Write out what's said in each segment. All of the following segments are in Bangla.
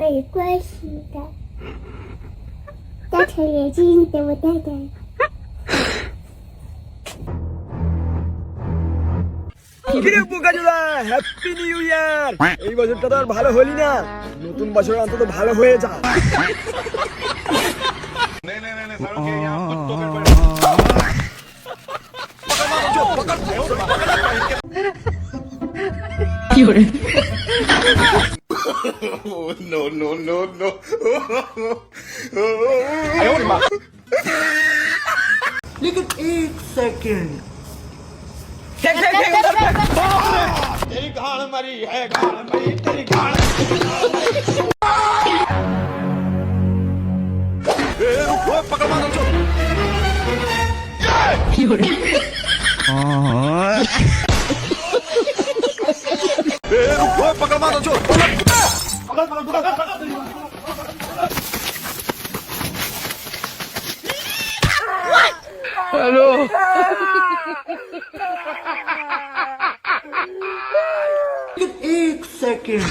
没关系的，大成眼睛给我戴戴。কিরে বোকাচোদা, হ্যাপি নিউ ইয়ার। এই বছরটা তো আর ভালো হলি না, নতুন বছর অন্তত ভালো হয়ে যা। কি হরে No, no, no, no. लेकिन एक सेकंड, तेरी गाड़ मरी है, गाड़ मरी, तेरी गाड़ पकड़ मारो चो। কি হরে पकड़ मारो चो। एक सेकंड।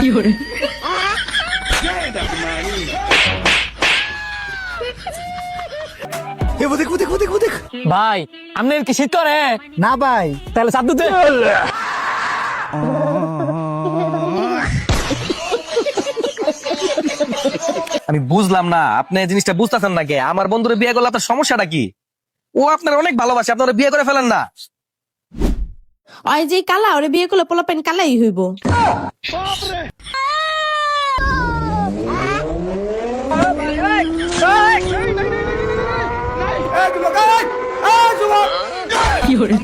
কি হরে वो देख वो देख वो देख वो देख। ভাই আপনার কি শীত করে না ভাই, তাহলে চাপ দিতে আমি বুঝলাম না, আপনি এই জিনিসটা বুঝতেছেন না কে? আমার বন্ধুরে বিয়ে করলে আপনার সমস্যাটা কি? ও আপনার অনেক ভালোবাসে, আপনারা বিয়ে করে ফেলেন না। ওই যে কালা ওরে বিয়ে করলে পোলাপেন কালাই হইব। কি হরে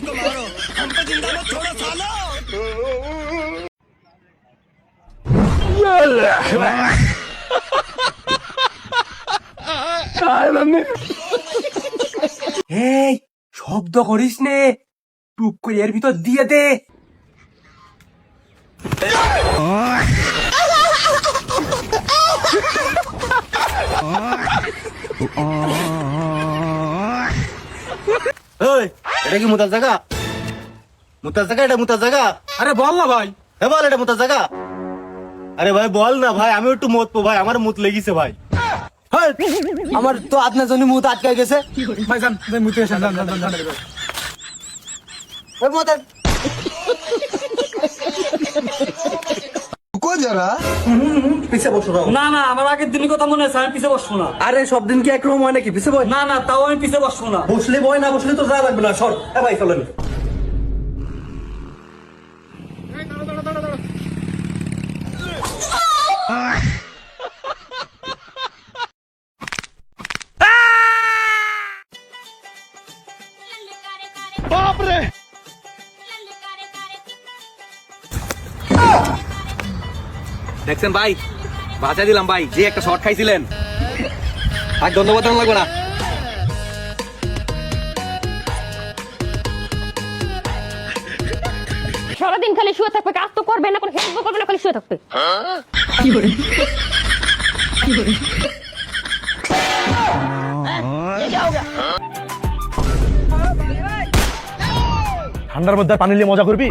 এই শব্দ করিস নে, টুক করে এর ভিতর দিয়ে দে। এটা কি মুতার জায়গা? মুতার জায়গা, এটা মুতার জায়গা? আরে বল না ভাই। হে বল, এটা মুতার জায়গা? আরে ভাই বল না ভাই, আমি একটু মুতবো ভাই, আমার মুত লেগেছে ভাই। আমার তো আপনার জন্য মুখ আটকে গেছে। ভাই যান, মুতে এসে যান যান যান। ওই মুতে रुको जरा। পিছে বসো রাও। না না, আমার আগের দিনের কথা মনে আছে, আমি পিছে বসবো না। আরে সব দিন কি একরকম হয় নাকি? পিছে বই। না না, তাও আমি পিছে বসবো না। বসলে বই, না বসলে তো যা লাগবে না। সর এ ভাই, চলেন। দেখছেন ভাই, বাঁচা দিলাম ভাই, যে একটা শর্ট খাইছিলেন। আর ধন্যবাদ লাগবে না। সারাদিন খালি শুয়ে থাকবে, কাজ তো করবে না, কোনো হেল্প করবে না, খালি শুয়ে থাকবে। কি হরে কি হরে ঠান্ডার মধ্যে পানি নিয়ে মজা করবি?